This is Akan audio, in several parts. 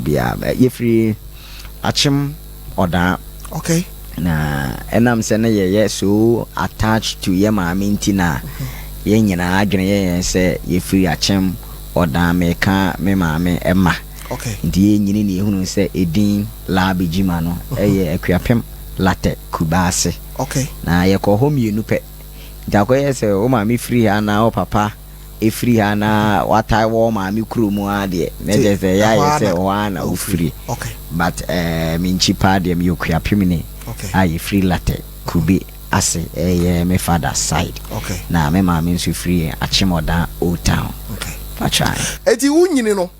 bia ye free achim oda. Okay. Na enam se na ye so attached to ye maame ntina ye nyina adwene ye se ye free achim oda me ka me maame emma. Okay. Nti ye nyini ne ehunu se edin Larbi Gyimah no eye akuapem latte kubase. Okay. Na ye ko ho mienu pe. Jakoye se o maame free ha na o papa e free ha na watai wo maame kurumu ade na je se ya ye se o ana o free. Okay. But minchi pa de me akuapem ni. Okay. I free latte kubi ase me father's side. Okay. Na me maame nso free achimoda old town. Okay. Pacha. Eti wunyini no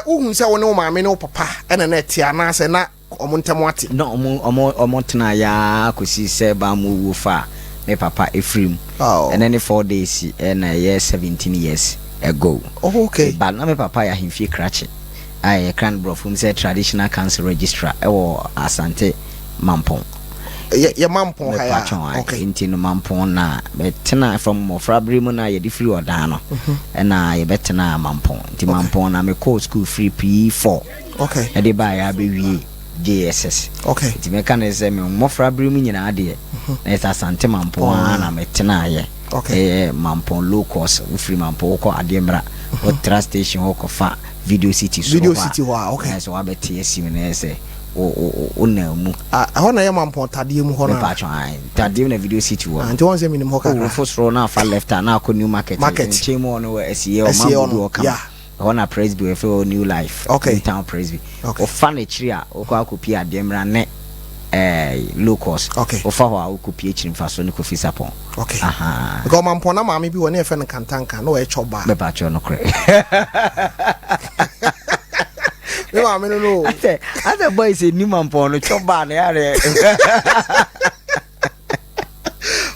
uhun se woni wo maame ne wo papa ena na tia na se na omontemo ate. No omo tena ya kosi se ba mu wo fa me papa Ephraim. Oh. And then 4 days and a year 17 years ago. Oh, okay. But na me papa ya himfi krache. I can bro from say traditional council registrar or Asante Mampong. Ya Mampong ha. Okay. Into Mampong na betena from Mofrabri na ye di free odano. And I betena Mampong. Ti Mampong na me call school free P4. Okay. E dey buy ya be JSS. Okay. Ti mechanism me Mofrabri mu nyina ade. Na esa Asante Mampong na metena ye. Okay. Mampong low cost free Mampong ko ademra. O trust station ko fa video city so. Video city wa. Okay. So abeti esi me say o na mu ho na ye Mampong tade mu ho na pa twan tade na video city wo anti won say minim ho ka fosro na fa left na akọ new market chemo no esi o mabudu o kam ho na presby for new life town presby o fa na chiri a o kwa kopi ademra ne low cost o fa ho a o kopi chiri fa so ne kofi sapon aha because Mampong na maami bi woni e fe ne kantanka no e choba be pa cho no kre me maami no other boys say new Mampong no choba na yare.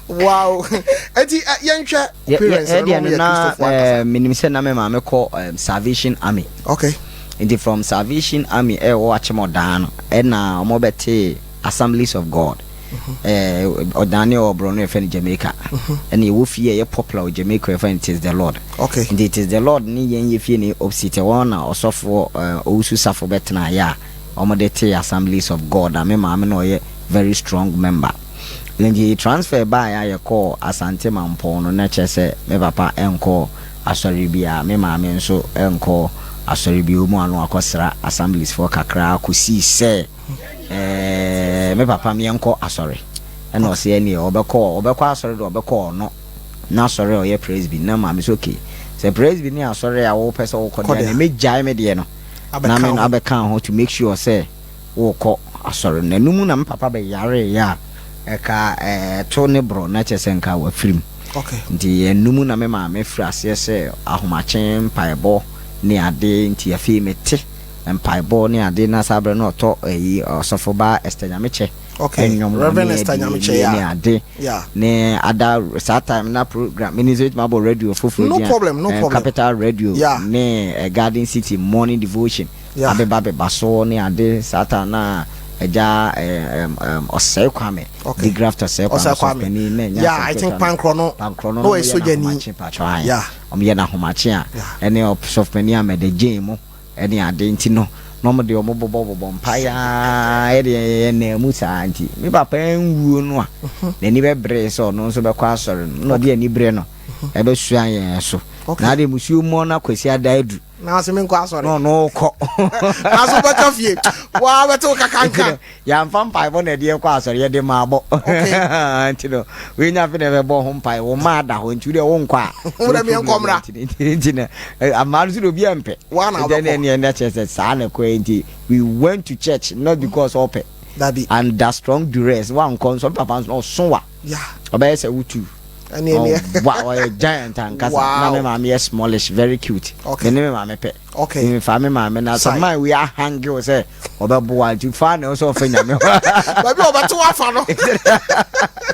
Wow. Eti yenhwe appearance na minim se na me maame call Salvation Army. Okay. Enti from Salvation Army wo achimoda no na omo bete Assemblies of God. Odane obro no efe Jamaica. And you fie ye popular Jamaica efe it is the Lord. Okay. And it is the Lord ni ye fie ni opposite one na osofo osu safo betena ya omo de te Assemblies of God. Me maame no ye very strong member. Then he transfer by I call Asante Mampong no na chese me papa enko asori bia me maame nso enko asori bi omu anu akosra Assemblies for kakra akusi se me papa me enko asori and o se ani obekọ asori do obekọ no na asori o ye praise be na maame so okay se praise be ni asori a wo pese wo kọ na me jai me de no na me abeka ho to make sure say wo kọ asori na numu na me papa be yare ya eka Tony bro na chese nka wa film. Okay. Nti enum na me ma me frase se ahomachen paebo ne ade nti afi mete paebo ne ade na sabre na oto osofo ba estanyameche. Okay. Reverend estanyameche ya. Ne ade. Yeah. Ne ada that time na program ministry mabo radio fufu no problem Capital Radio. Yeah. Ne Garden City morning devotion. Yeah. Abeba baso ne ade satana eja osai kwame the graft osai kwame yeah I think pankrono no e soja ni yeah ye na homache a ene of many am the Gyimah ene ade nti no mo de omo bobo mpaya e na musa anti me papa enwuo no a na ni be bre so no so be kwa asore no de ani bre no e be sua yen so na de musu mo na kwasi adaidu na se men kwa asore no ko na so be kafie wa be to kakanka ya mfam pai bo na de kwa asore ye de ma bo anti no we nya fe na be bo ho pai wo ma da ho nti de wo nkwa wo na me nkomra nti na amaru so bi ampe wa na na chese sa na ko nti we went to church not because ope and that strong duress one con some papa no so wa yeah obey say wutu wow a giant and kasa na me mama smallish very cute me mama pe me family mama na so my we are hanging say obebo anti fa na so fa nyame ba bi obeto afa no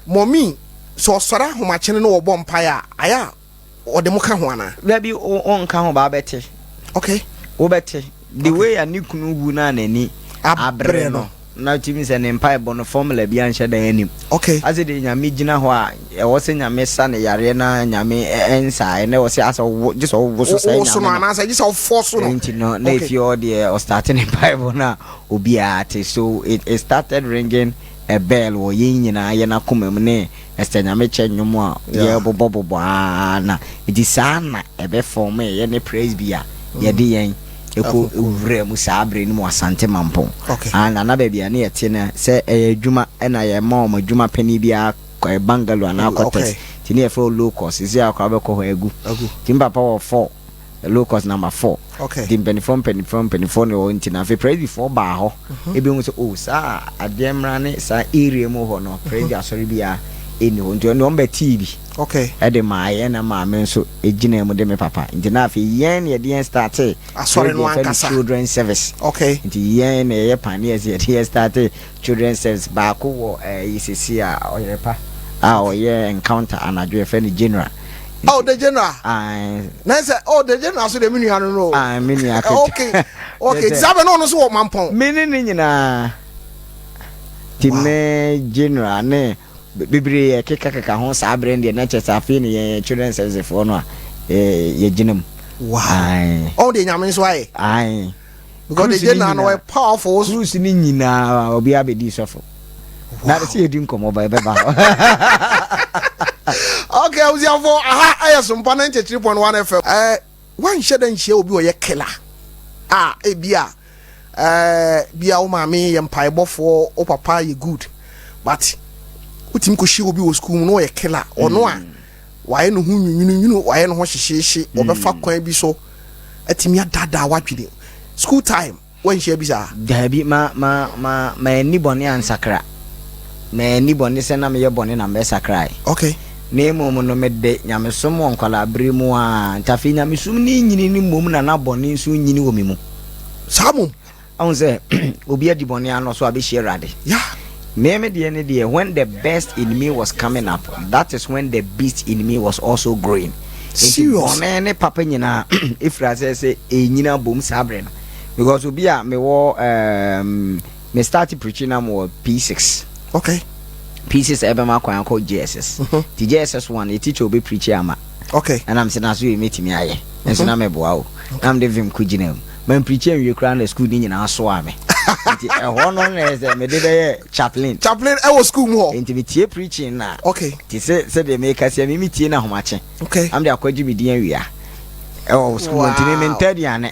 mommy so sora homachene no obo mpaya aya ode muka ho ana ba bi on ka ho ba bete okay obete the way anikunu wu na nani abre no na timi se ne mpa ebo no formula bi anhye dan anim okay ase de nyame gina ho a e wo se nyame sa ne yare na nyame ensa na wo se asa wo just wo so sa nyame no na say just force no enti no na if you the or starting in bible na obi ate so it started ringing a bell wo yin nyina ye na komam ne este nyame che nwom a ye bobobobo na edi sa na ebe form ye ne praise bia ye de yen eko ewure mu sabre ni mu asante mampon ana na ba bia ne yete na se adwuma na ye ma o adwuma pani bia bangalo na akotes tini e for low cost isi akwa be ko ho egu timba power 4 low cost number 4 dim penifom ne o ntina fe praise before ba ho ebi hu se o sa ademra ne sa area mu ho no praise asori bia eni ho nti no mba tv ede ma ye na ma me nso ejina mu de me papa nti na afi yen ye de start asori no ankasa children service nti yen ye paniers ye de start children service ba ko wo yisisi a oyerepa oye encounter anadwo fe ni general the general na say the general so de minu anu no minu okay zabe no so wo mampon mini ni nyina time general ne bibiri keka ho sa brand na chesa fi ni children service for no ye ginam the nyame so ai because the general no powerful cruise ni nyina obi abedi sofo na se edi nkomo ba be ba okay I was here for I SOMPA 93.1 FM one shedan hie obi o ye killer bia bia o ma me ye mpai bofo o papa ye good but utim ko hie obi o school no ye killer ono a waye no hu nwunu waye no ho hyehye obefa kwan bi so atimi adada wadwede school time when hie bi sa dabi ma ni boni ansakra me ni boni se na me ye boni na me sakrai ne mom no mede nyamesom onkwala bremu a ntafi nyamesum ni nyini ni mom na na boni nso nyini wo memu samum on say obi adi boni ano so abehie rade me de ne de when the best in me was coming up, that is when the beast in me was also growing. Serious ne papa nyina if I say nyina bom sabre no because obi a me wo me start preaching am P6 P6 ebema kwan called JSS. The JSS one, a teacher will be preaching ama. And I'm saying as we meet me aye. And so na me boa. I'm the vim kujinem. Man preaching you crown the school in our swami. One on is me did chaplain. Chaplain I was school more. Intimate preaching na. They say they make us me meet na homache. I'm the akwaji me dia wi a. School continental diane.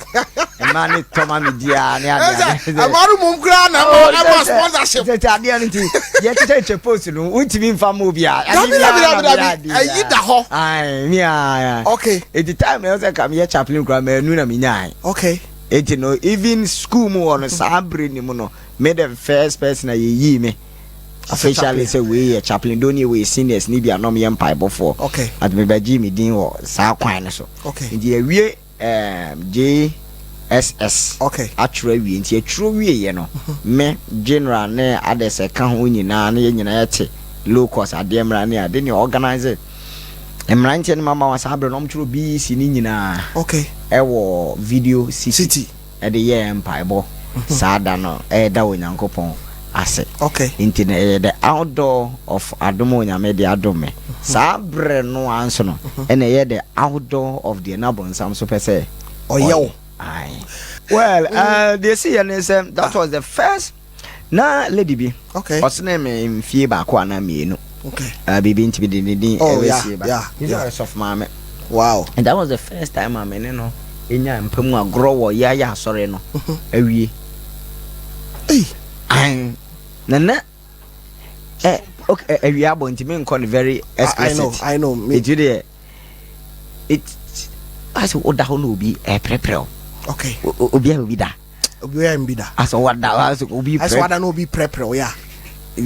Man toma me dia ne ade. Amaru mum kra na ma sponsorship. That ade nti ye tete post no untimi mfa mo bia. Ayi da ho. Ai me a. At the time I was come here chaplain kra ma anu na me nyai. It no even school mo on sabre ni mo no me the first person ye me. Officially say we chaplain don't we seniors ni bia no me empire before. At me ba Gyimah din wo sa kwan no so. Ndi awie JSS atro wie nti atro wie ye no me general ne adese ka ho nyina na ye nyina yete low cost ade mra ne ade ne organize emrante ne mama wa sabre no mtro bi si ni nyina ewo video city e de ye empire bo sada no e da onyankopon ase inti na the outdoor of adomo nyame de adome sabre no anso no e na ye the outdoor of the nabon sam so pese oyo. Well, they see and say that was the first. Na lady B. What's name in fee back one mienu. Bibi into be the he's a soft mammy. Wow. And that was the first time I'm in no. In ya mpemwa grow ya sorry no. Ewie. Nana. Okay, we are going to be very explicit. I know. Me today. It as what the whole be a prepare. Obi da. As what da as obi as what no be prepare yeah.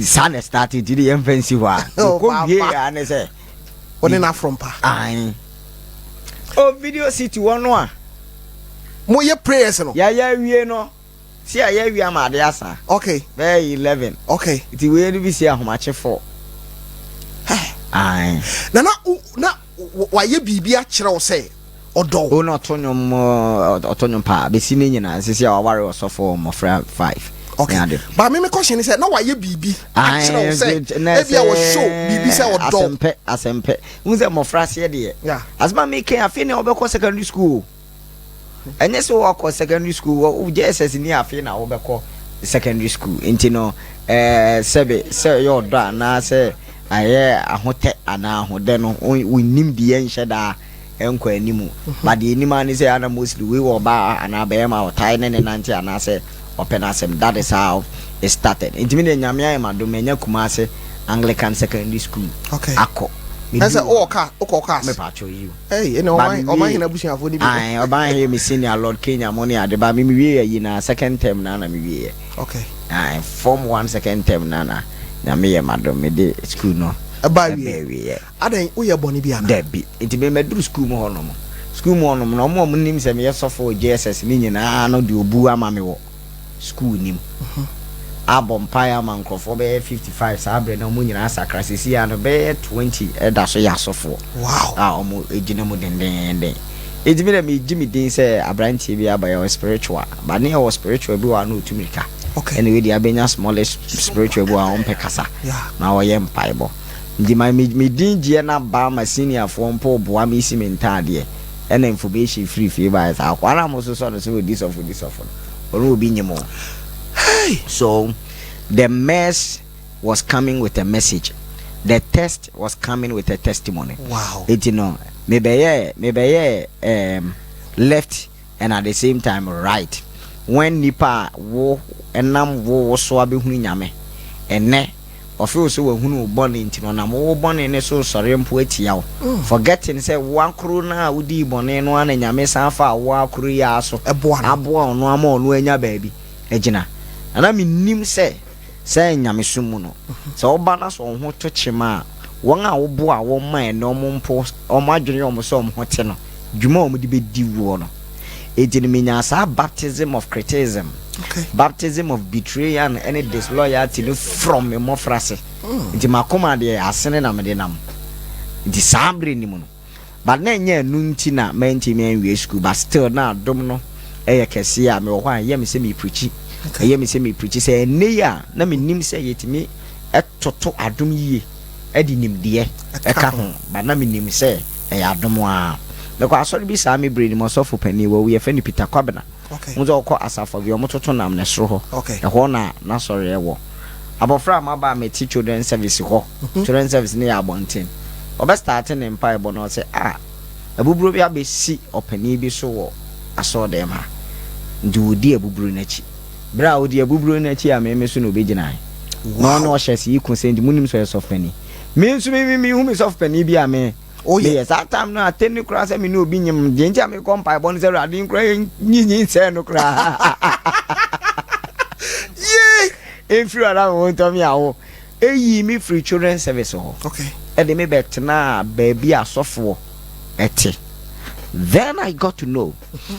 Sun started to the infancy wa. Come here and say what na from pa. Video city one one. Mo ye prayers no. Yeah we no. See ya we am ade asa. Very 11. It we be see ahomache 4. Na wa ye bibia kire wo say odo no otonyom pa be si nyina sisi a ware osofo mo fra 5 okay but me question is na why bibi actually say maybe I was show bibi say o do asempe unze mo frase de yeah asma me can afi na obekọ secondary school enye so wo secondary school wo JSS ni afi na obekọ secondary school intino sebe se yo do na se aye ahote ana ahode no wonim de enhye da enko animu but the animal ni say ana mostly we wo ba ana be ma otai ne nante ana say open asem. That is how it started. Intimi nyame ayema do menya Kumase Anglican Secondary School. Okay. Ako. That's o ka me pacho you. Hey, you know why o man hina busuafo ni bi. Ai, o ban here me senior Lord Kenya money ade ba me wie yi na second term na me wie. Okay. Ai, form 1 second term na nyame yema do me de school no. Aba wie. Adan wo ye boni bi ana. Debi. Intimi me duru school mo hono mo. School mo hono mo no mo nim se me yesofo JSS ni nyina no de obu ama me wo. School nim abom paya man krofo be 55 sabre na mo nyina sakrasisi ya no be 20 eda so ya sofo wow omo ejina mo den ejimi na me jimi din say abrantie bi abaya spiritual ba ne o spiritual bi wa no otumika okay anyway the abenya smallest spiritual bi wa on pekasa na o ye mpaibo Gyimah me din je na ba ma senior fo mpo boa me isi mentade and information free by sa kwara mo so so this of hey. So the mess was coming with a message. The test was coming with a testimony. Wow. It maybe left and at the same time right. When nipa wo enam wo so abehunu nyame ene ofe so wahunu born intino na mo born ne so sore mpo atia wo forgetting say wankro na udi bone no ana nyame sanfa wo akro ya so abo no ama no anya baabi agina ana minnim say nyame sumu no so oba na so ho to chima won a wo bo a wo man no mo mpo o ma adwene o mo so mo hote no dwuma o mo di bedi wo no ejini menya sa baptism of criticism. Okay. Baptism of betrayal and any disloyalty from a more phrase. Nti makoma de asene na me de nam. Nti sabre ni mu no. But na nya nu nti na menti me anwie school but still na dom no eye kese a me wo hwan ye me se me preach. Ye me se me preach say ne ya na me nim say yetimi etoto adom yie edi nimde eka ho but na me nim say e adom a because asori bi sa me brain mo so for pani wo we fe ni Peter Kwabena. Okay. Muzo ko asafo bi omototo nam ne soro ho. Okay. E ho na sori e wo. Abofra ma ba me teach children service ho. Children service ne ya abonten. Obe starting in Bible no say abuburo bi abesi opani bi so wo aso dem ha. Ndi odi abuburo na chi. Bra odi abuburo na chi a me so no be gina. No no hyesi iku se ndi munim so soft pani. Me nso me hu me soft pani bi a me. Oh yes, that time no attend class me no bi nyim de ntia me kom Bible no say radin kra nyin say no kra. Yeah, if you are want to me awo. Eyi me free children service ho. Okay. E de me bet na baby asofo ete. Then I got to know.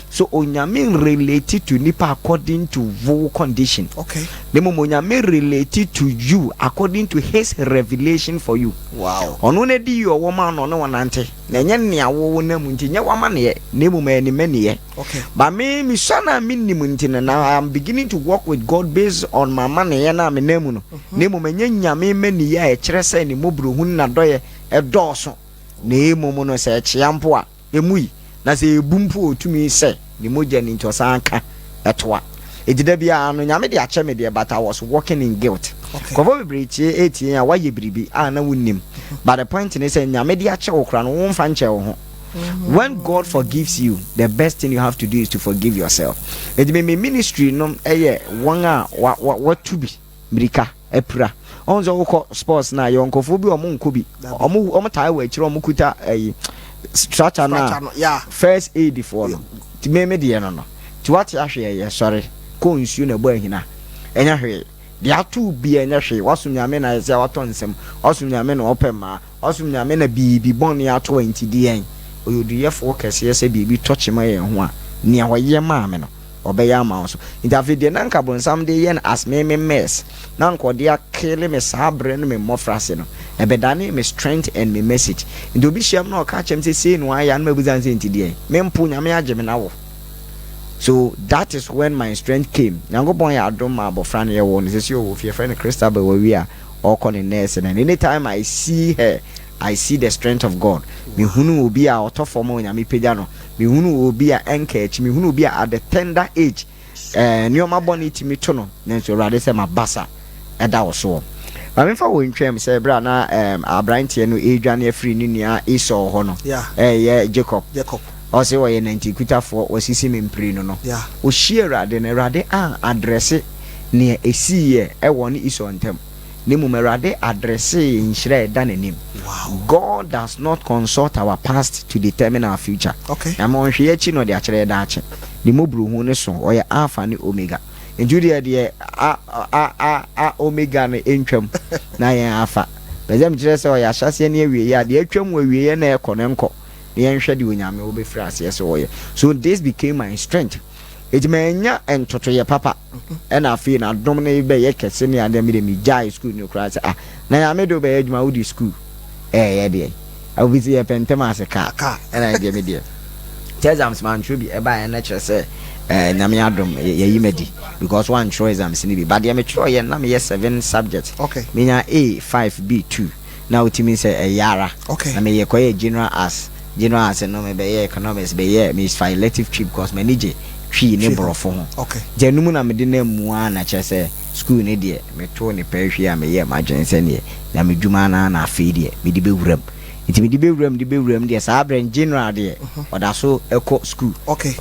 So onyame related to nipa according to wo condition. Okay. The onyame related to you according to his revelation for you. Wow. Ono na di yo woman no wanante. Na nya nea wo na mu nti nya wama ne na mu ma ni mane. Okay. But me sana minnim nti na I am beginning to work with God based on my money na me na mu no. Na mu manya nyame mani ya e kire say ni mobro hu na doye e dooso. Na mu no say chiampo a emui na se ebumpu otumi se ni moja ni ntosanka etoa ejida bia no nyame de ache me de but I was walking in guilt. Okay. Kovo bebrichi 18 a waye bribi na wonnim but the point is say nyame de ache wo kra no wo mfa nche wo ho. When God forgives you, the best thing you have to do is to forgive yourself. It may be ministry no won a what to be brika epra onzo wo sports na yonkofo bi omo nkobi omo tai wa kire omo kuta structure na yeah first aid for no ti me de no ti what ahwe ye sorry ko nsuo na bo ahina enya hwe de atu bi enya hwe wasum nyame na ze wato nsem wasum nyame na opema wasum nyame na bibi bon ya 20 di en oyoduyɛ fo kɛse yɛ sɛ bibi tɔche ma yɛ ho a nia wɔyɛ ma me no ɔbɛyɛ ma so interview na nka bonsam de yɛ as me mess na nkɔde akele me sabre no me mmɔfrase no ɛbɛdane me strength and me message nti obi hyɛm na ɔka kyɛm sɛ sei no aya no mabuzan sɛ nti deɛ mempo nyame agye me na wo So that is when my strength came. Nyankopon ya adom ma abofra ne ye wo ne se si o fie friend Christabel we wi a or call the nurse, and anytime I see her, I see the strength of God. Me hunu will be a autoform on yami pejano. Me hunu will be a encourage. Me hunu will be at the tender age. Nyoma boni ti me tono. Nenso rade se ma basa. Eda oso. But me fa wo ntwem se bra na abrantie no edwane afri ni nua Esau ho no. Yeah. Jacob. O se wo ye 90 kutafo o sisi me mpri no no. Yeah. O hie rade ne rade address ne esiye e wo ne Esau ntem. Nimumerade address in shred than a name. Wow. God does not consult our past to determine our future. Okay. I'm on Shiachi no the actually dache. The mobru huneson or your alpha and omega. And Julia dear omega ne intrum na alpha. But them just or ya shasi any way ya the atrum we and a conenco. The enshadi when yami will be fras yes or so this became my strength. It may nya and toto your papa and I feel na dominate be ye kese ni ade me jai school no class na ya me do be adwuma wudi school yeah there I will see a pentema as a car and I give me there exams man should be e ba na chere say nyame adom ye yimedi because one choice am sini bi but ye me tro ye na me 7 subjects okay me nya A5 B2 now it means yara okay na me ye koye general as no me be ye economics be ye me file elective trip because me nije twi ne borofo ho okay janum na me de na mua na che se school ne de me to ne pahwe a me ye ma gyense ne na me dwuma na afi de me de bewuram iti me de bewuram de sa abran general de oda so eko school okay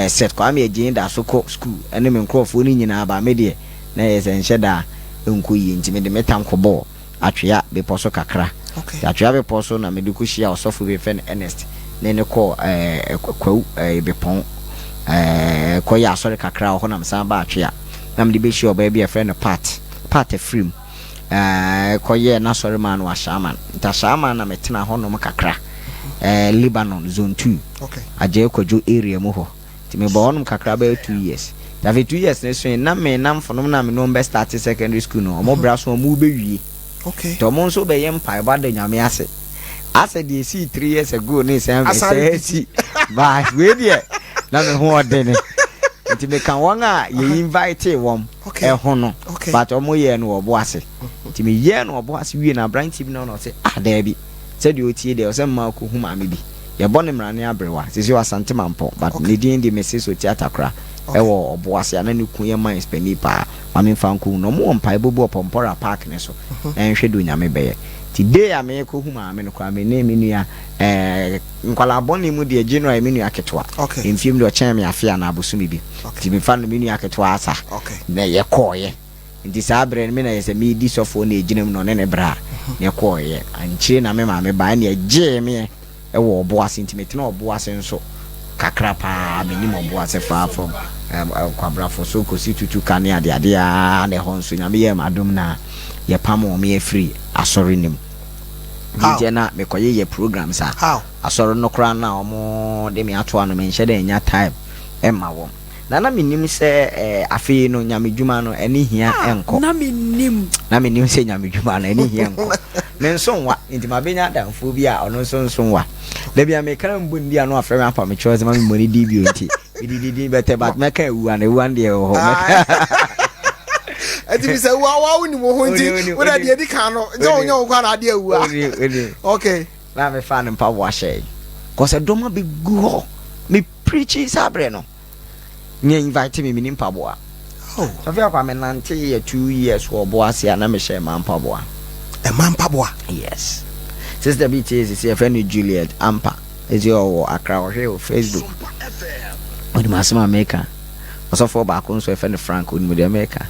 set kwa me agin da so ko school ene me nkrofo ni nyina ba me de na ye se nhye da enko yi nti me de metankobo atwea be poso kakra okay atwea be poso na me de ko hia osofo be fen Ernest ne ne ko kwa be pon koya sorry kakra ho na msan ba atwea na me de be shi oba be a friend part film koye na sorry man wa shaman ta shaman na metena ho no kakra Lebanon zone 2 okay aje kojo area mu ho ti me bo honum kakra ba 2 years that 2 years na so na me nam fonom na me no be start secondary school no mo bra so mo be wie okay to mo so be yem pai ba de nyame ase de see 3 years ago ni say ba we there na me ho odene nti me kan won a ye invite wom ho no but omo ye no obo ase nti me ye no obo ase wie na branch bi no say there bi said you tie there say ma ko huma me bi ye bone mrane abrewa say you asante mampo but ne din di message so theater kra ewo obo ase ana ne ku ye man speni pa ma me fan ku no mo mpa ebobu opompora park ne so enhwe do nyame beye today ame ko huma me no kwa me ne menua nkwala bone mu de general menua ketwa enfiem de o chen me afia na abosumi bi ti me fa no menua ketwa asa na ye koye nti sabre me na ye se me di sofo na ejinem no ne bra ne koye anchi na me ma me ba na ye me ewo obo ase nti me tena obo ase nso kakra pa me ni obo ase fa from kwabra fo so kosi tutu kane ade a ne ho nso nyame ye madom na ye pamo me free asori nim DJ na me koye ye programs a asori no kra na omo de me ato ano me nhye de nya time emma wo na me nim se afi no nyame dwuma no eni hia enko na me nim se nyame dwuma no eni hia enko ne nso nwa nti ma benya danfo bi a ono nso nwa da bia me kan mbu ndi ano afre me afa me choose ma me moni di bi onti di better but me kan wu an wu an de ho ati bi se wa ni mo ho nti wo da de di kan no je onye wo kwa na de wu a okay na me fan mpa wo ahye cause doma be gu ho me preach sabre no nye invite me ni mpa bo a so fi akwa me nante ye 2 years wo bo ase na me share ma mpa bo a mpa bo a yes sister BTS is a friend Juliet Ampa is your Accra or Facebook on the Masama maker also for back on so friend Frank on the America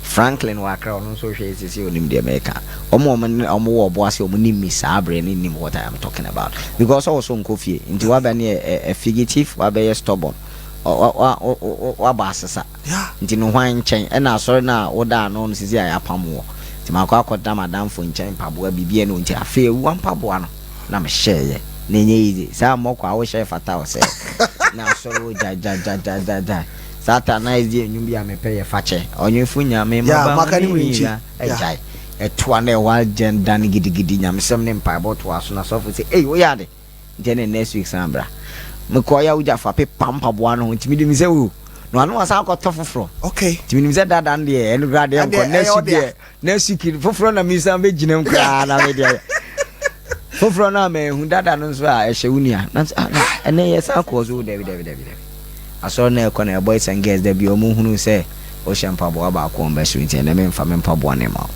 Franklin wa Accra on so she is on the America omo boase omo ni mi sabre ni nim what I am talking about because also nkofie nti wa ba ne a fugitive wa be stubborn wa ba asesa nti no hwan nchen e na asori na woda no no sisi ya pamo ti makwa akoda madam fo nchen paboa bibie no nti afa ewu ampaboa no na me share na enye yize sa mokwa wo share fata wo se na asori ja satanize die enwum bia me peye fache onyefu nyame maba makani winchi ejai etwa na wal gender ni gidigidi nyame sem ne mpa boto aso na so fo say wo yade nti ne next week sambra me ko ya uja fa pe pampa boa no ntimi de mi se wo no anu asa ko to foforo okay ntimi mi se dada nde e no grade en ko na siki foforo na mi sa be ginem kra na me de foforo na me hu dada no so a ehye wunia na ene ye sa ko so de aso na e ko na boys and girls de bi o mu hunu se o shampa boa ba ko mba so nti na me mfa me mpa boa ne ma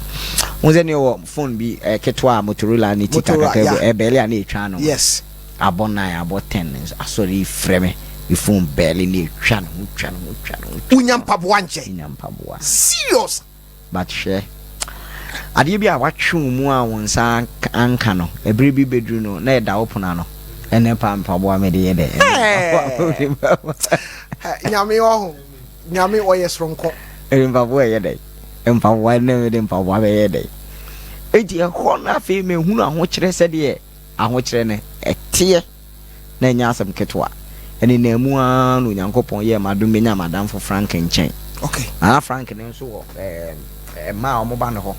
unze ne wo phone bi ketwa Motorola ni tika ka e bele na etwa no yes abon 9 abon 10 asori freme we phone bele na etwa no unyam paboa nche unyam paboa serious but share ade bi a watwe mu a won sa anka no ebere bi bedru no na e da opona no ene paboa me de ye de nyame wo nyame oyesronko paboa ye de mpaboa na me de mpaboa be ye de enti ho na fe me hunu aho kire se de aho kire ne etie na nya asem ketwa ene na mu a no Nyankopon ye madum be nya madam for Frank nchen okay Frank ne nso wo ma omo ba ne ho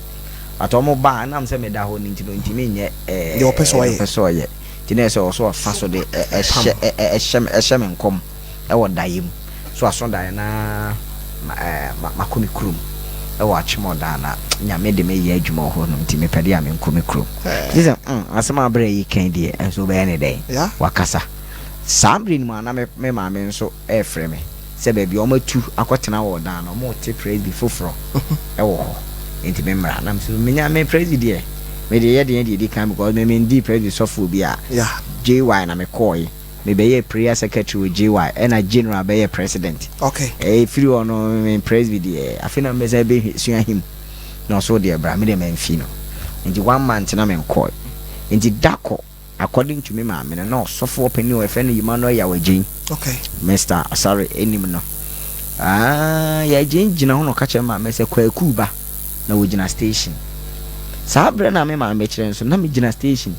but omo ba na am se me da ho ni ntino ntimi nye de opeso ye tine so fa so de ehye nkom e wo dayim so aso dan na makomi krum e wo achimo dan na nyame de me ye adwuma ho no ntimi pede a me nkomi krum dise asema abra yi kan de enso be ne dey wakasa sambre ni ma na me ma me nso e frɛ me se ba bi o matu akotena wo dan no mo te praise be foforo e wo ho enti me mra na so me nya me praise de me de ye de kan because me ndi praise sofo bi a JY na me koi me be ye prayer secretary with JY and a general be ye president okay free ono me praise be de afina me say be sua him no so de bra me de me mfi no enti 1 month na me koi enti dako according to me ma me no sofo openi o efe no Gyimah no ya wagin okay Mr. sorry enim no ya gina ho no ka che ma me say kwaku ba na wogina station sabre na me ma me kire nso na me gina station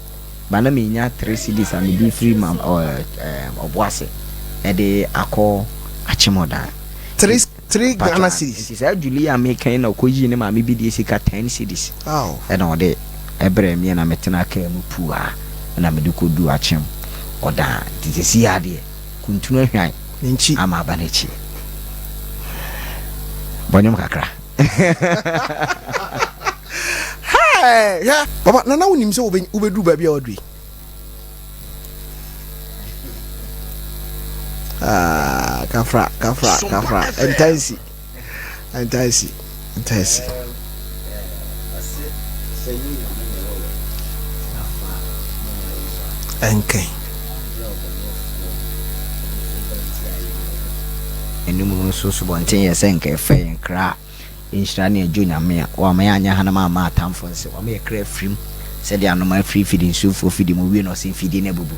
ba na me nya 3 CDs and be free mam oboase e de akọ achimoda 3 Ghana CDs is Julia me kan na okoji ne ma me bi de sika 10 CDs oh e na ode ebre me na metena ka mu pua na me de kodu achem oda titesi ade kuntunu ahwan nchi ama ba na chi bonyom kakra hey yeah baba nana wonim se obedu ba bia odui kafra entaisi okay enimu so bonten ye senke fe nkra inshira ne junior me wa ma anya hana ma atamfo nse wa me kra frim se de anoma free feeding so for feeding mo we no sin feeding na bubu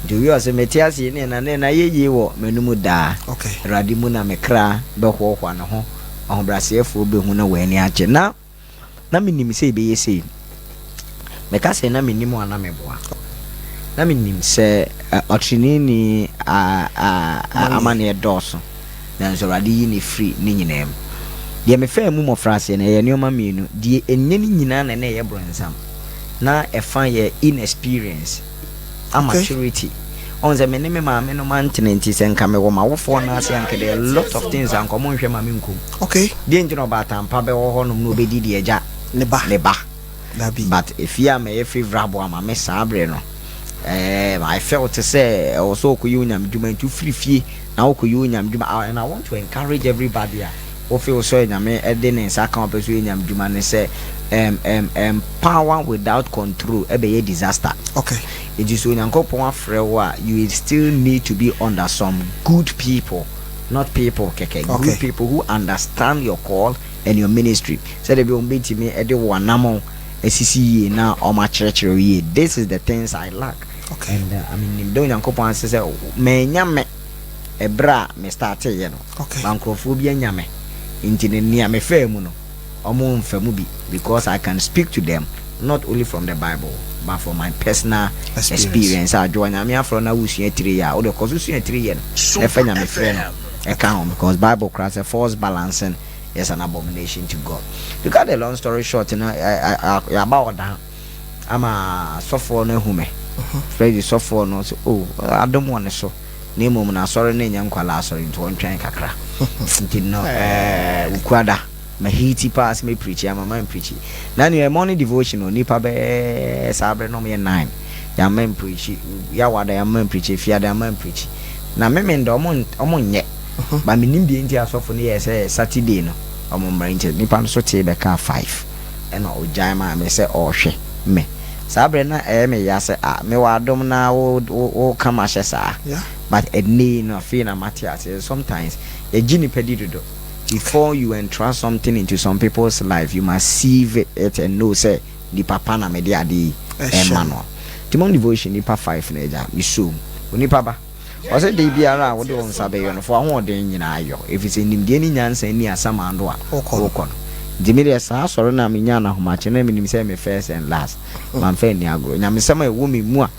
do we ase metiase ne na yeye wo menumu da okay radi mu na me kra be hohwa ne ho ahobrasefo be hu na wani ache na minim se be yese me ka se na minim ana me boa na minim se otrinini amane doso na so radi yi ni free ni nyinem de me fa mu mo frase na ye nioma mienu de enye ni nyina na ye bronsam na e fa ye inexperience maturity on ze me ne me ma me no mantenenti se nka me wo ma wo fo na ase anke de a lot of things anko mo nhwe ma me nkum okay de njino ba tampa be wo ho no no be di eja ne ba Larbi but if you am a favorable ama me sabre no I felt to say also ko yunyam djuma to free fie na wo ko yunyam djuma and I want to encourage everybody o feel so nyame e de ne nsa kan opeso yunyam djuma ne say power without control e be a disaster okay it is so nyankopon afre wo you still need to be under some good people not people okay. Good people who understand your call and your ministry so they be on beti me e de wo anamo esisi na o ma church ye this is the things I lack okay and I mean don't yankopon say me nyame ebra me start ye no okay bankrofo bi nyame intine nia me fa mu no omo mfa mu bi because I can speak to them not only from the Bible but from my personal experience ajo nyame afro na wusua 3 ya o de koso sua 3 ye no e fa nyame friend account because Bible class a false balancing is an abomination to God. To cut the long story short, you know, I about that. I'm a software no hume. Freddy software no so I don't want to so. ne mom na asɔre ne nya nkwala asɔre nto ntwen kakra nti no ukwada ma hiti pass me preach ya mama preach na ne morning devotion oni pa be sabre no me 9 ya man preach ya wada ya man preach fiada ya man preach na me ndo omo nye ba me nim bi nti asɔfo ne yɛ Saturday no omo mra nti nipa no so te be ka 5 ɛna o Gyimah me sɛ ɔhwɛ me sabre na me ya sɛ me wa dom na wo kama hye saa but edni no feel na Matthias sometimes a gini pedido before you entrust something into some people's life you must see it and know say the papa na me dia di emmanuel timon devotion nipa 5 na eja mi so onipa ba o say dey biara wo de won sabe yo no for ho de nyina ayo if it's nimde ni nyansa ni asama ndo a okon dimire sa soro na me nya na homache na me nim say me first and last man fa ni agro nya me sama e wo me mu a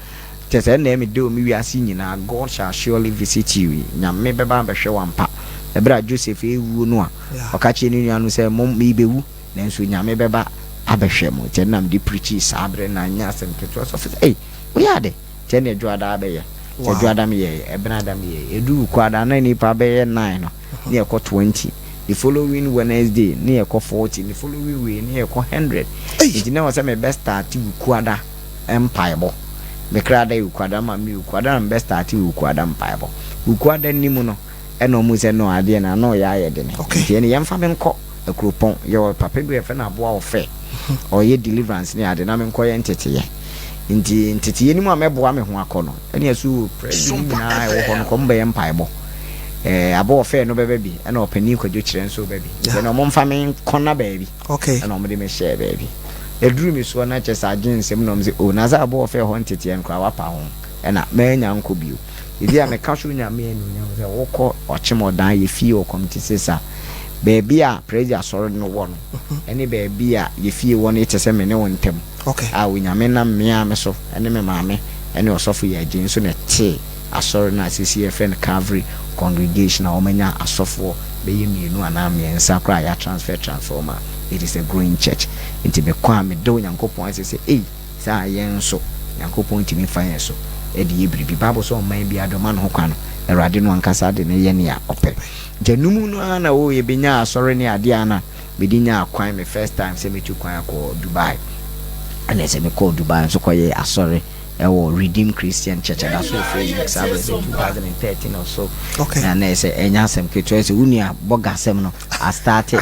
tese na me de o me wiase nyina God shall surely visit you nya me beba be hwe wampa ebra Joseph ewu no a okache ni nua no say mom me bewu na nso nya me beba abehwe mo te na me di preach sabre na nya asem keto so eh we are de te na adwada abeye te adwada me ye ebna adam ye edu kwada na ni pa beye 9 no ne ekọ 20 the following Wednesday ne ekọ 40 the following week ne ekọ 100 it na was me best start kwada empire me krada ukwada ma mi ukwada na best start ukwada empire ukwada nimu no eno mu se no ade na no ya ayede ne nti ene yemfa me nko akropon ye papa bi efe na aboa ofe o ye deliverance ne ade na me nko ye ntete nti ntete ye nimu ameboa me ho akono ene asu president na e wo ho no ko mba ye mpaebo abo ofe no bebe bi ene opani kwadwo kire nso bebe ene mo mfa me nko na baabi ene mo de me share baabi eduru mi so na chesa agensem no mze o na za abo ofe ho ntete en kwa wapa ho ena manya nko bio idi a me ka so nya me enu nya ze wokọ ochimodan ye fie o community sa baby a praise asoro no wo no ene baby a ye fie wo no itese me ne wontem a wo nya me na me a me so ene me maame ene osofo ye agin so ne te asoro na sisi friend Calvary congregation a omanya asofo be ye mienu ana miensa kra ya transformer. It is a growing church into me kwa me do nyankopon say sa yen so nyankopon timi fa so e de yebribi bible so man bi adoma no kwa no erade no ankasa de ne ye ne ya ope janumu no na wo ye benya asore ne ade ana me di nya akwan me first time say me tu kwan akọ Dubai and say me call Dubai so kwa ye asore e wo Redeemed Christian Church that so Facebook sabe 2013 or so and they say enya sem keto say unia boga sem no I started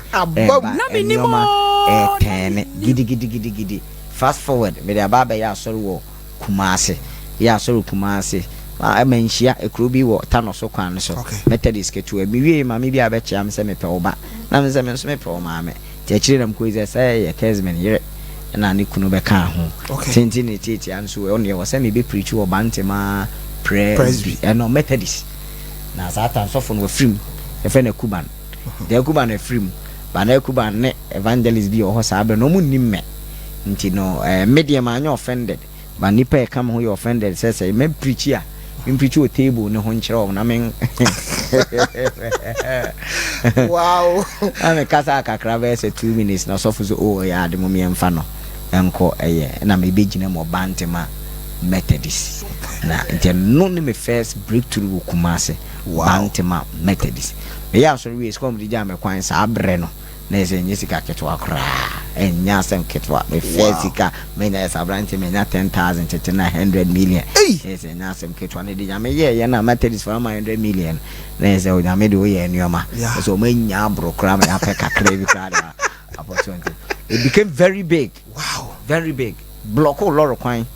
gidi fast forward me the baba ya asore wo Kumase ya asore Kumase a menhia ekrobi wo tano so kwan so Methodist keto mi wie ma me bi abeche am se me pe oba na me se me so me pe o ma me te akire nam ko ize say ye kezmen yere na ne kunu be ka ho tinti ne titi anso on ye wo se me be preach wo bantema presby no Methodist na satan so fo no film e fe na kuban de kuban e film ba na kuban ne evangelist bi o ho sa be no mu nimme nti no media ma anya offended ba nipa e kam ho ye offended say me preach a me preach o table ne ho nkyere o na men wow ame kasa kakra be say 2 minutes na so fo so o ya de mo me mfa no enko na me be gina mo bantema Methodist na nti no ne me first breakthrough Kumase bantema Methodist me ya so we come di jam kwan sa abre no na ese nyesika ketwa kra enya sem ketwa me first sika me na esa branch me nya 10,000 tete na 100 million ese nya sem ketwa ne di jam ye na Methodist for 100 million na ese o jam de o ye enuoma so me nya bro kra me apeka kra bi kra opportunity. It became very big. Wow. Very big. Block a lot of coin.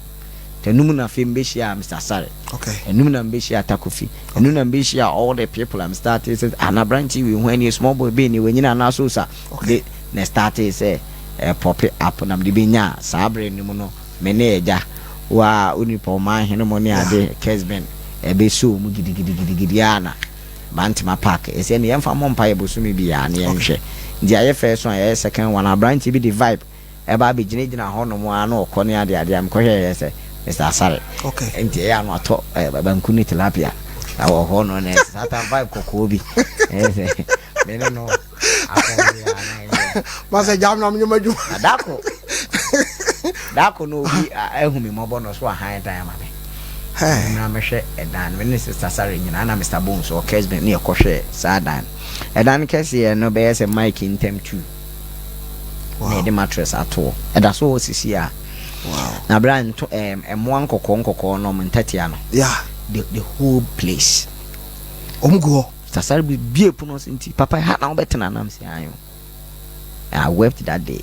The numuna Fimbeshia, Mr. Sare. Okay. And Numina Beshia Takufi. And Nuna Beshia, all the people I'm starting says, Anna Branchi, when you small boy being when you're not so, sir. Okay. They started say, pop it up on the Binya, Sabre Numuno, Meneja, wa Unipoma, Henomonia de Kesben, Ebesu, Mugidiana, Bantima Park. Is any young famon pie Busumi be an yanshe. The first one, second one, a branch be the vibe. Eba be generating a honor one or cornea the idea. I'm coherent, Mr. Sare. Okay. And the air not talk Bankuni tilapia. Our honor is that a vibe cocobi. They know. Masa Jamnam, you may do Dako. Dako no be a humi mobile or so a high time. na me hwe edan me ne sister Sare nyina na Mr Bones o Kesben ne ekwohwe sadan edan kese no be say Mike in tem 2 na the mattress ato eda so osisi a na brand to emo nkokọ no mentatia no the whole place omgo Sasari be puno sinti papa ha na obetena nam si ayo I wept that day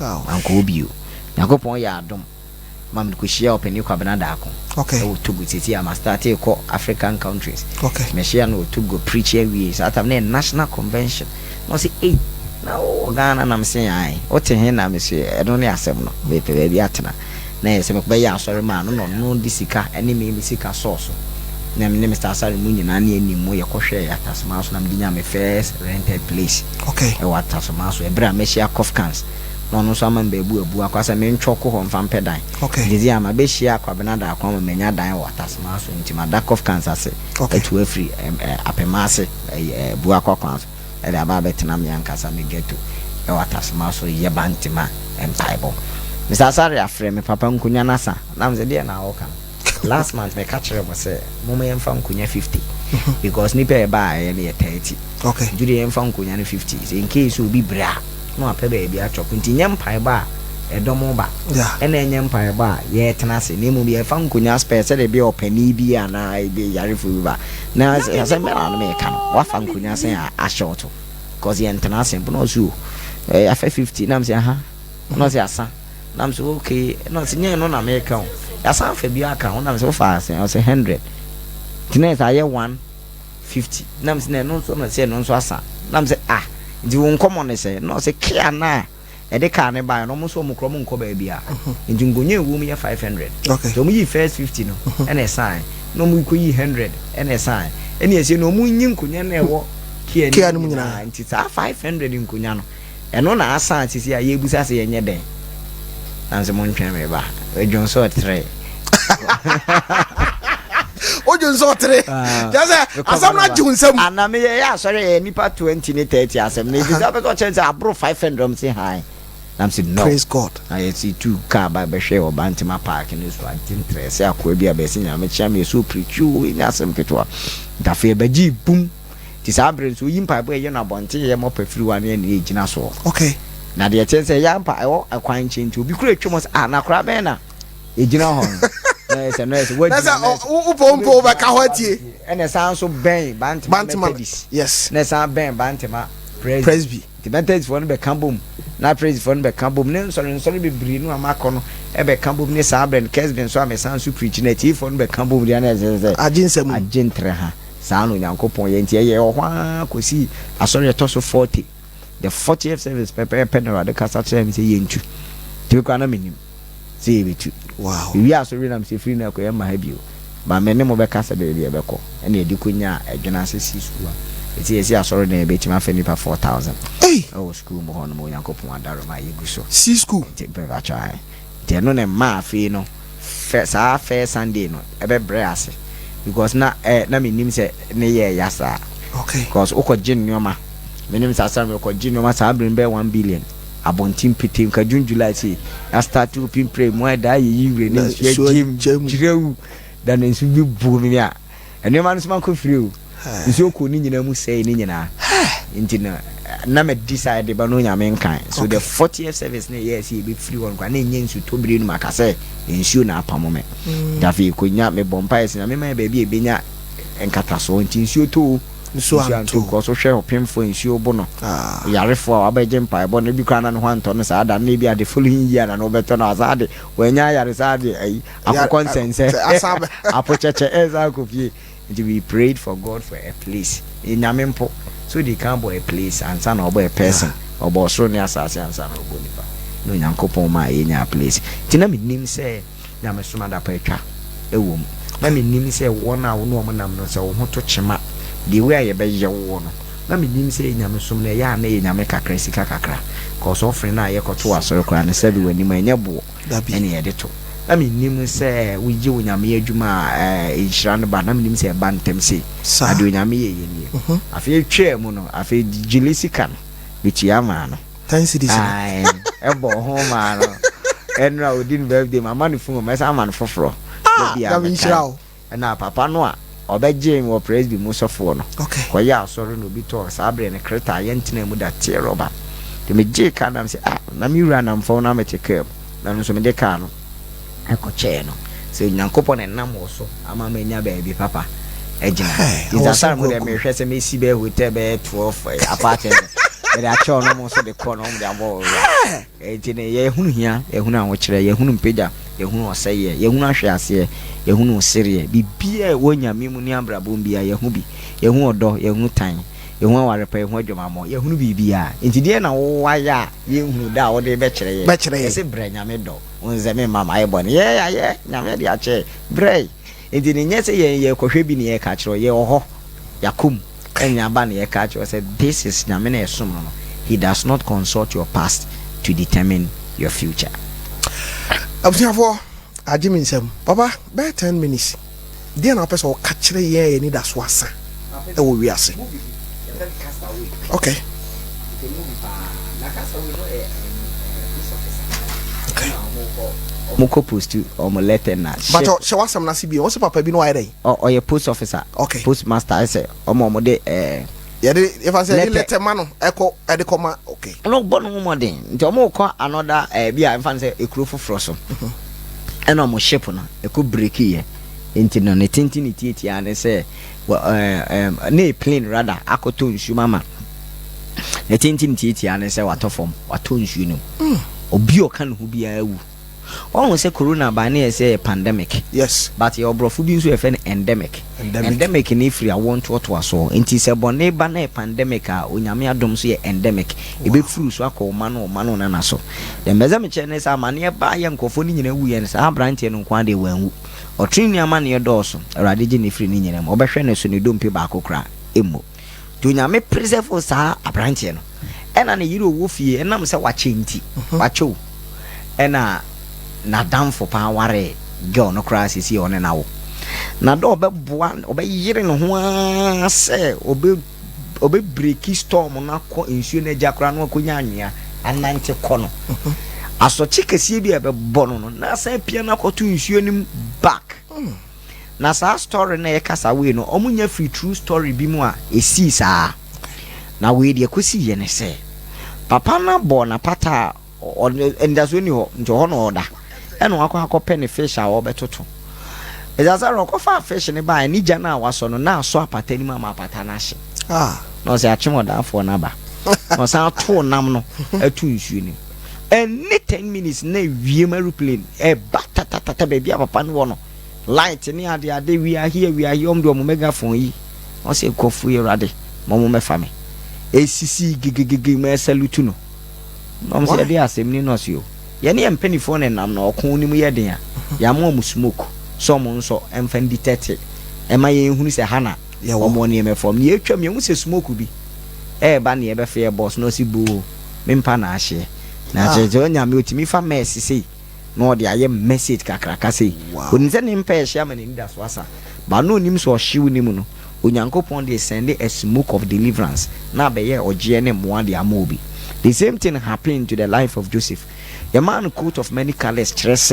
uncle Obio Yakopon ya adom mam ko share openi kwa benada ako o Togo titi am start e ko African countries me share no Togo preach every so atam na national convention no say na o Ghana na me say ai o te he na me say e no ne asem no be bi atena na ye se me ko be ya asori ma no disika ene me sika source na me Mr. Asari mu nyina na eni mu ye kohwe ya tasma so na me nya me first rented place e wa tasma so e bra me share Cofcans no so am be ebu akwasa me ntwoko ho mfa mpedan dizi ama be share kwa benada akwa ma menya dan wa tasma so ntima da Cofcans ase etu afri apemase bu akwa kwa so e da ba betena me yankasa me geto e wa tasma so ye bantima empaibo Mr. Asari afre me papa nkunya nasa na mze dia na oka last month me catch them say mama yem fan kunya 50 because nipa e ba e na 30 judi yem fan kunya 50 in case obi bra no ape ba e bi atchop nti nyem pai ba e domo ba e na nyem pai ba ye tena se na mu bi e fan kunya space se de bi opani bi ana e bi yare fu ba na se me na no me ka no wa fan kunya se a short because ye tena se no so e afa 50 na me say aha no say asa na me say okay no se nye no na me ka Yasan fe bi aka wona so fast I say 100 tonight I hear 150 nam say no so na say no so asa nam say ndi won komo ne say no say kia na e de ka ne ba no mo so mo kro mo nko ba bia ndi ngonye ewu mu ye 500 so mo yi first 50 no and e sign no mo ko yi 100 and e sign and e say no mo nyi nkonya na ewo kia no mu nyina nti sa 500 nkonya no e no na asa ti say ye busa say ye nye den and mo ntwen me ba John so 3 John so 3 just asam na junsam ana me ya sorry nipa 20 ni 30 asem na bisa be to chance abro 500 say hi I'm say no praise God I see 2 car by be share Obantima park in this one tin 3 say akwa bia be sinya me chia me so preach you in asem ketwa da fe be gi bum ti sa bre so yimpa be ye na bonte ye mo pafiri wan ye na ejina so na de chance ya mpa ewo akwan chinti obi kura twemos na kura be na ejina ho no yes what that's upompo ba ka hotie ene san so ben bantima yes na san ben bantima presby the Methodist for no be kambom na praise for no be kambom ne so be bri no amako no e be kambom ne sa ben Kesben so am san so preach na ti for no be kambom dia na ze agentre ha sa no Nyankopon ye ntie ye ohwa kosi asori to so 40 the 40th service pepe no de kasa tell me say ye ntu ti ko na minim say be tu wow we are so real am say free na ko e ma ha bio ba me ne mo be kasa be bia be ko e na edi konya adwena asesi school eti esi asori na be tima fa nipa 4000 oh school mo hono mo Nyankopon adaro ma yegu so si school ti be ba chai ti no ne ma afi no first Sunday no e be bre ase because na na me nim say ne ye yasa because uko gin nyoma me nim sa sa me ko gin nyoma sa bring be 1 billion abontim pitim ka June July say I start to pin pray mo da yi we ne gym jirewu da ne nsu bi bu mi a ene ma nsu man ko free o nsu ko ni nyina mu say ni nyina nti na me decide ba no nya me nkan so the 40th service ne yes e be free one kwa na nye nsu to bire nu maka say nsu na apamo me da fi ko nya me bompa esi na me ma ba bi e benya enkata so nti nsu to so anto ko so hwe opemfo nsuo bo no yarefo abaje mpa bo no bi kwa na no hanto no sa da na bi ade following year na no beto na azade wenya yare sa ade akokon sense apocheche eza akofie we prayed for God for a place in Nyamempo so they can boy a place and son or boy a person or boss so near asase and son or bonipa no Nyankopon ma enya place tina me nim say Nyamesoma da petwa ewom na me nim say wona wo no nam no say wo ho to chema the way you be ye wo no na me nim say Nyamesom na ya na ye Nyame kakra sika kakra cause offering na ye koto asoro kra na sabi wani ma nya bo ene ye de to na me nim say we je wo Nyame adwuma ehira no ba na me nim say ba ntem say ade Nyame ye ye ni afi twa mu no afi jilisika no bichi ama no thanks this ai ebo ho ma no enra odin birthday mama no fun me sa man foforo na me nshirawo na papa no a obeje wo presby mu sofo no koya asoro no bi to sabre ne kreta yentina mu da tie roba de me je ka na say na mi wura na mfo na meteke na no so me de ka no ekoche no se nyankopon ne nam wo so ama ma nya ba bi papa ejina izasar mu de me hwese me si be hotel be 12 apartment ele acho no mo so de ko no mo de abo ejina ye hunu hia ye hunu anwo kire ye hunu mpeda ye hunu oseye ye hunu ahwe ase ye hunu osere bibia e wonyame mu ni abrabom bia ye hu bi ye hu odo ye hu tan ye hu awarepa ye hu adwamamo ye hunu bibia entidie na wo waya ye hunu da wo de be kire ye se bre nyame do onze me mama ye bone ye nyame de ache bre entini nyese ye kohwe bi ne ye ka kire ye oho yakum enya ba ne ye ka kire say this is nyame na esum no. He does not consult your past to determine your future. Abusafo Gyimah nsem papa be 10 minutes dia na person ka kire ye ni da so asa e wo wi ase okay Moko post o mo letter na but she was some na CB o se papa bi no wa dey o ye post officer okay post master I say o mo de if I say letter man eko e de koma okay no bonu mo den nti o mo ko another bia if I say ekuro foforo so and o mo ship no eko break ye nti no ne tintin iti ane say na plane rather akoto nsu mama ne tintin iti ane say wato form wato nsu no obi o kan hu bia awu almost say corona by na say pandemic yes but your brofu bi so e fe endemic ni free I want to so nti say bone ba na pandemic a onyame adom so ye endemic e be free so akoma no na so dem beza me che ne say amane ba ye nkofo ni nyina wu ye ne say abrante no kwa de wanwu otrini amane do so awade gi ni free ni nyina mo obehwe ne so ne dompe ba akokra emo to onyame preserve sa abrante no ena ne yiro wo fie enam say wache nti wacho ena na damfo pa ware girl no crash si one na wo na do obeboa obeyire no ho ase obe break storm na ko nsuo na jakra no akonya anwea anante ko no aso chikesie bi ebebo no na san pia na koto nsuo nim back na sa story na yekasa we no omunya free true story bi mu a esi saa na we de kosi ye ne se papa na bo na pata endaso ni ho njo ho no oda eno akọ penny fish a wo betoto ezazaro ko fa fish ne ba ni gya na waso no na so apata ni mama apata na hye no se achimoda afọ na ba no sa to nam no atu nsuo ni any 10 minutes na wie aeroplane batata baby papa no wo no light ni ade we are here omdo mo megaphone yi o se kofu yerade mo mefa me esisi gigigigi me salute no no se dey asem ni no se o ye ne empenifo ne nam na okon ni mu ye den a ya mo mu smoke so mo nso emfandi 30 e ma ye hunu se hana ye wo mo ne me fom ne etwa me hu se smoke bi ba ne ye be fe boss no si bu mempa na ahye na jeje onya me otimi fa mess sei no de aye message kakraka sei oni se ne mpa ehia ma ne nda so asa ba no nim so ohyew nim no onyankopon de send a smoke of deliverance na be ye oje ne mo ade amobi. The same thing happened to the life of Joseph. The man coat of many colors stress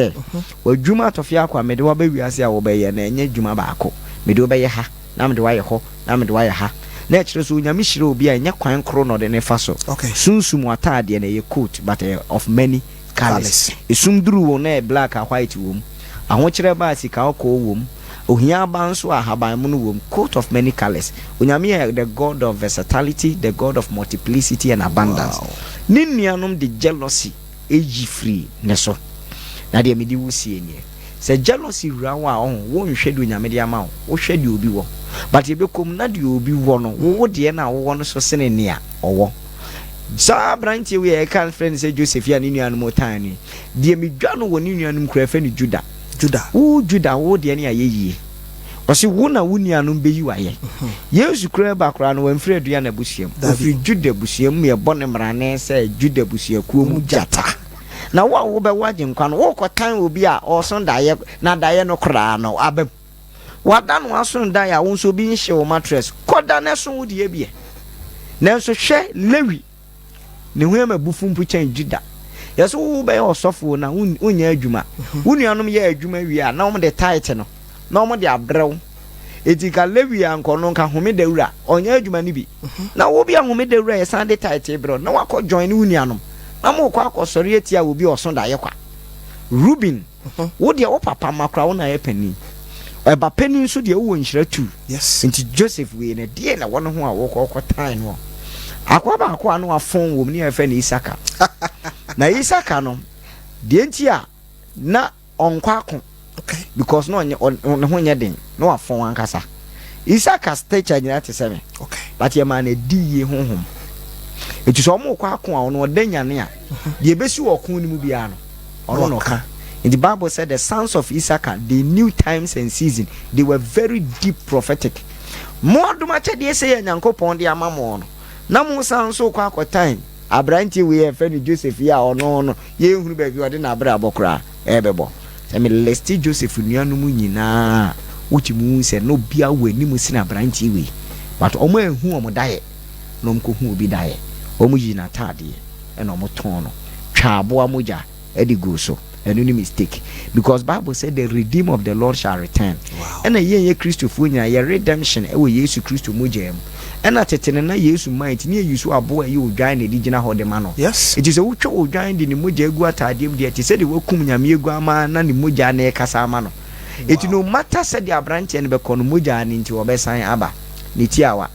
we Gyimah to fia kwa mede wa ba wiase a wo be ye na enye Gyimah ba ako mede wo be ye ha na mede wa ye ho na mede wa ye ha na ekire so nyame hire obi a enye kwan kro no de ne fa so sunsum atade na ye coat but of many colors esumduru wo na black and white wo aho kire ba sika okọ wo ohia ba nso ahaban mu no wo coat of many colors onyame the god of versatility, the god of multiplicity and abundance. Ni nuanom de jealousy eji free ne so na de medi wusie nie se jealousy rawa wo nhwe de onyame de ama wo hwe de obi wo but e bekom na de obi wo no wo de na wo no so sene ne a owo sa branch we e kan friend say Joseph ya ni nuanom tani de medwa no wo ni nuanom kura fe ni Juda wo de ne ayeye o se wo na wo nuanom be yi waye Yesu kura ba kura no wamfre adua na busiam ofi Juda busiam me bone mrane say Juda busia kuo mu jata na wo be waje nkwa no wo kotan obi a o so daye na daye no kura no abem wada no aso daye a wo so bi nhye wo mattress koda na so wo de bie na so hwe Lewi ne hu ma bufu mpu chan Juda yeso wo be osofo na unya adwuma wo nuanom ye adwuma wi a na wo de title no na omo de abrew etika lewi ankono nka home dawura onya adwuma ni bi na wo bi ahome dawura ye Sunday title bro na wakọ join unianom na mo kwa akosori etia wo bi oso da ye kwa Ruben wo de wo papa makra wo na ye pani eba pani nso de wo nhira tu yes nti Joseph we na de na wono ho a wo kọ tan no akwa ba akwa no afon wo ni efe na Isaka na Isaka no de nti a na onkwa akọ okay because no ho nya den no afon ankasa Isaka stature nyina te seme okay but ye man e di ye honhom etu so mo kwa akọ a ono odanyane a de besi wo kon ni mu bia no ono no ka. And the Bible said the sons of Issachar, they knew times and season. They were very deep prophetic. More do much they say and yanko pon the amamon. Namu sound so kwa time. Abranti we have friend Joseph ya or no ye who be you are in abra bokra ebebo. I mean lesti Joseph nuanu mu nyina uchi mu se no bia we ni mu sina abranti we. But omo ehu omo dae no mko hu obi dae. Omo yina tade e no mo ton no. Twa aboa moja e di go so. And any mistake because Bible said the redeem of the Lord shall return. Wow. And a ye Christo funya ye redemption e we Yesu Christo mojem. And at tetene na Yesu might near you so abo you join the digina ho de mano. Yes. It is a ucho join the moja egu atadem de it said the wokum nyame egu ama na ni moja na e kasa ama no. It no matter said the branch and be kon moja ni nti obesan aba. Ni tiawa.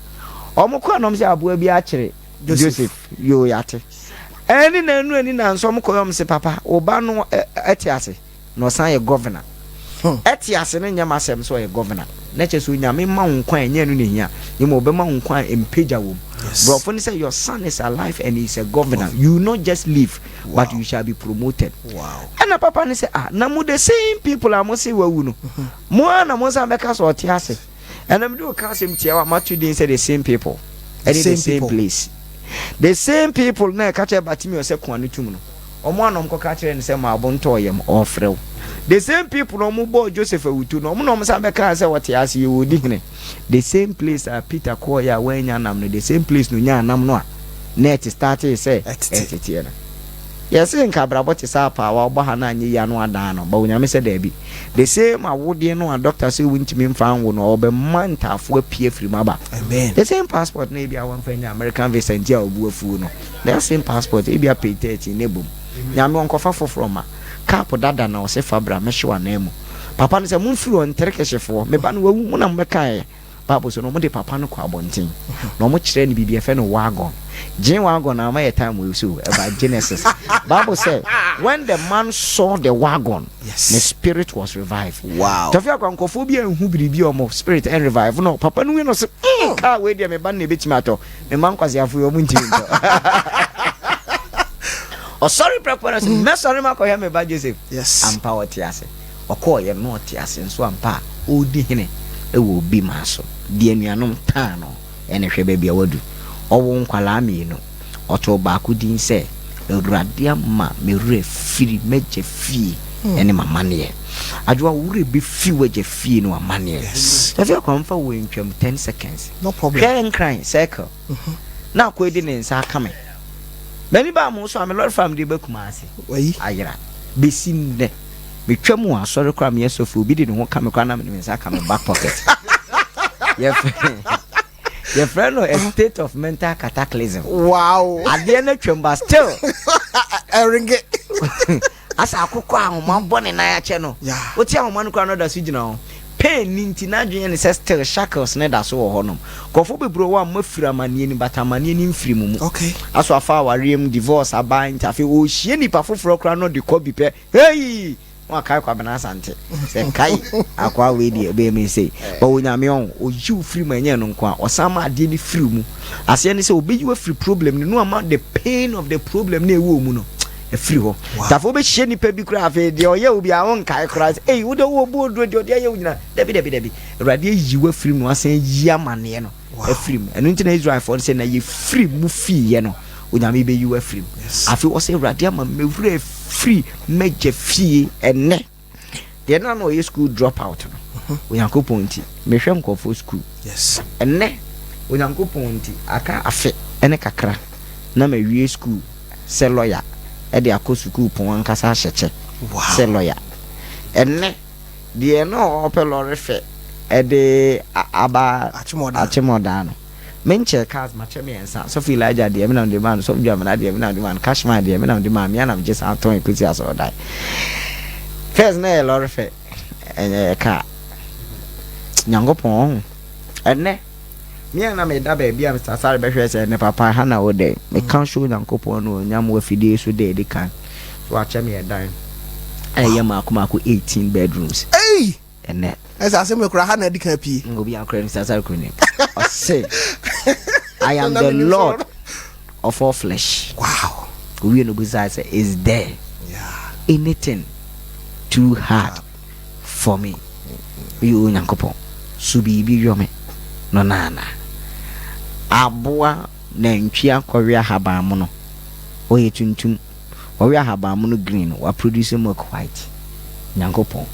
Omukọ anom se abo bi a kire Joseph yo yate. Any nanu any nan so mkoyom se papa oba no etiase no san ye governor etiase ne nyama sem so ye governor na che so nyame ma nkwan enya no nehia ye mo be ma nkwan empeja wo bro for say your son is alive and he's a governor you will not just live but you shall be promoted. Wow. And papa ne say na mo the same people am say wawu no mo na mo san be ka so etiase and am do ka sem tia wa matu din say the same people and the same place. The same people na catch Batimi say kwanu tum no omo anom ko catch ne say ma bonto yem ofrew. The same people omo bo Joseph awutu no omo no say be ka say what yas you wodi hene. The same place Peter Koya wenya nam no the same place no nya nam no a net started say etete na yes nka brabot sa pa wa oba ha na anyi ya no adan no ba onyame say da bi the same awode no a doctor say wuntimi mfa wo no obe mantafo apie firi maba. Amen. The same passport na bia won fanya American visa ntia obu afu no the same passport e bia pay 30 nebum nyame onkofa foforo ma cap dada na o se fabra mehwa na emu papa no say munfiri on terekehefo me ba no wawu mu na mmeka Bible so no mo de papa no kwa abonten no mo kire ni bibia fe no wagon wagon na my time we so about Genesis. Bible said when the man saw the wagon, yes, the spirit was revived. Wow. Tafia kwa nkofobia enhu biribi omo spirit and revive no papa no we no say ka we dia me ban na betima to me man kwase afu yo muntin to oh sorry preparation me sorry ma ko ya me ba Joseph. Yes, ampa otiase okoye no otiase nso ampa odi hene e wo bi maso die nuanom tano ene hwe ba bia wadu owo nkwala mienu oto ba ku din se Awurade ama merure firi meje fie ene mamane adwa wure be fi weje fie no amane. Yes, if you come for we ntwam 10 seconds no problem crying crying circle na ko edi ne nsa aka me mani ba mo so am Lord family be kuma ase wayi ayira besinde metwam asore kra me yesofu bi di ne ho ka me kwa na me nsa aka me back pocket. Your friend a state of mental cataclysm. Wow. At the end of chamber still. Eringe. Asa akoko ahoma bone na ya che no. Oti ahoma no kwa no da su gina ho. Pain ninti na dwen ne still shackles ne da so ho honom. Kofo bebro wa mafira manie ni batamanie ni mfiri mu. Okay. Aso afa wariem divorce aban tafe o hie ni pa foforo kra no de ko bi pe. Hey! Wa kai kwa bana sante se kai akwa we di be me say ba onyame on o jiw free manye no nko a osama ade ni free mu ase ne say obejiwa free problem no amount the pain of the problem na ewo mu no e free ho tafo be hye ni pa bi kura afa de oye obi a won kai kura eh wo de wo bo do de oye wo nyina debi awurade yiwa free mu asan yi amane no e free mu eno ntina Israel for say na ye free mu fie ye no onyame be yiwa free afi wo say awurade ama mewure free meje fie ene de na no school drop out no onyankopon nti mehwe nkofo school. Yes, ene onyankopon nti aka afe ene kakra na mawie school se lawyer e de akosuku pon ankasa hyeche. Wow, se lawyer ene deɛ no ɔpɛ fe ɛde aba achimoda no menche cars mache me ensa so feel like deɛ me na de man so dwa me na deɛ me na de man cash man deɛ me na de man me na just aton equity as all die first na lorry fe car nyangopon ene me na me da ba bia Mr. Sare be hwe se ne papa ha na wo de me kan show nyangopon no nyam wa fidie so de kan so ache me dan eye maako 18 bedrooms ene esa se me kura ha na di kan pie obi akra Mr. Sare kuni o say I am the Lord of all flesh. Wow. We no say is there anything too hard for me? You nyankopon subi bi yome no nana aboa na ntwia kɔwea habamu no oye tuntum ɔwea habamu no green wa produce milk white nyankopon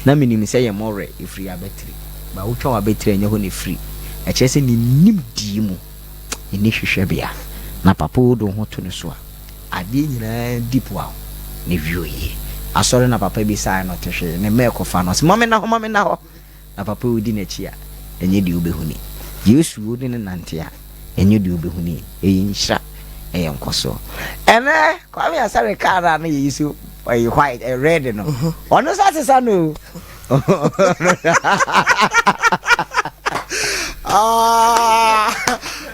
na minim say ye more free abetri ba wo twa wa betri enye ho ne free eche se ni nim di mu eni hwehwe bia na papa do ho to ne so a ade nyina dipu a ne view asɔre na papa bi sai no tehwe ne meko fa no se mame na ho na papa odi na chi a enye di obehuni Yesu odi ne nante a enye di obehuni nhira nkoso ene kwa me asare kara na Yesu white red no ono sa no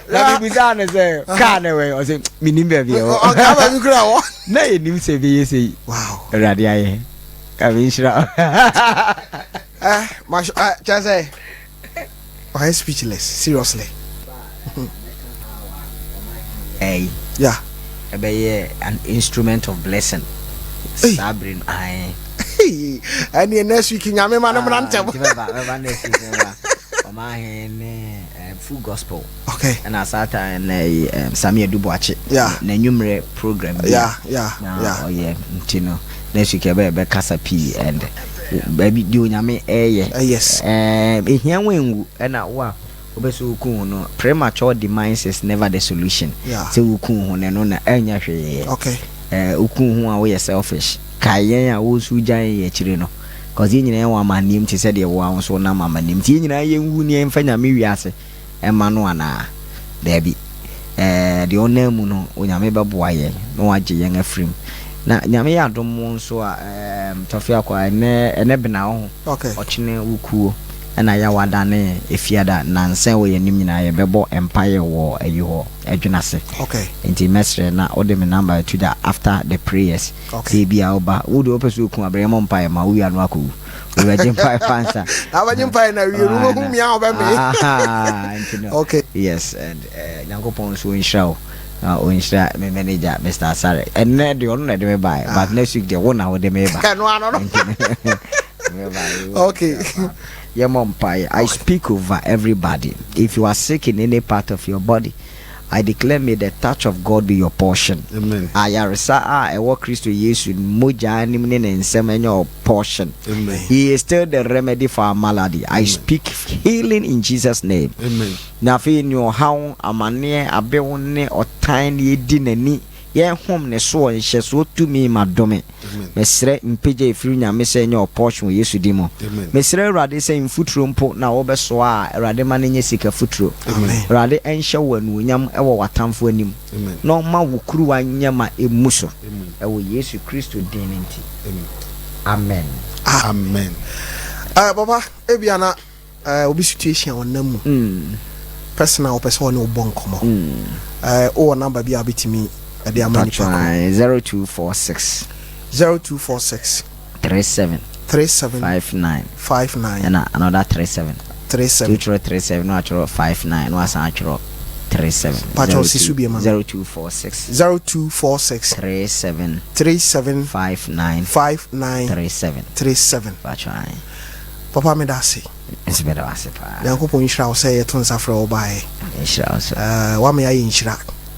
la bi bizana say car na we o say minimbe bi o ka ba mi kura wo na enim se bi say wow radi aye ka bi shira ma just say I speechless seriously hey yeah be an instrument of blessing sabrin aye and next week nyame ma no mrantem full gospel okay and asata and Samia Duboache na nyumre program yeah oh yeah ntino next week be kasa p and baby di onyame yes ehia wengu na wa obeso ku no premature demise is never the solution say ku hu ne no na anya hwe okay oku hu a we selfish kayen a wo su jan ye chire no cause yin nyina wa manim ti se de wo so na manim ti nyina ye nwu ni emfa nyame wiase ema no ana da bi de onamu no onyame beboa ye no wagye yen afrim na nyame ya dom nso a tofe akwa ene bena ho okay ochine wukuo na ya wadane efiada na nsen wo ye nim nyina ye bebo empire wo ayiho adwunase okay enti mesre na ode me number to that after the prayers okay bia oba wo de opeso ku abremo empire ma wo ya no akogu we were empire fansa abaje empire na wi ru hu mia oba me okay yes and nyankopon so nshira o nshira me manager Mr. Sare enne de ono na de me buy but next week de wo na wo de me buy kanu ano okay I speak over everybody. If you are sick in any part of your body, I declare may the touch of God be your portion. Amen. Ayarisa ewo Kristo Yesu moja ni mne nsem your portion. Amen. He is still the remedy for our malady. I speak healing in Jesus' name. Amen. Na fe ni ohaw amane abewo ne otan ne di nani ye hom ne so nhye so tumi madome mesre mpeje efiri nyame se nya portion Yesu di mo mesre Awurade se mfuturo mpo na wo beso a Awurade ma ne nya sika futuro Awurade enhye wanu nyam ewo watamfo anim no ma wukuru wanyama emuso ewo Yesu Kristo din nti amen amen baba ebiana obi situation onamu personal person no bonkomo o number bi abetimi 0246 37 59 and another 37 37 no actual 59 no actual 37 0246 37 59 37 papa me da se it's better was pa yankopon nshira wo se ye to nsafra wo bae nshira so wa me ayi nshira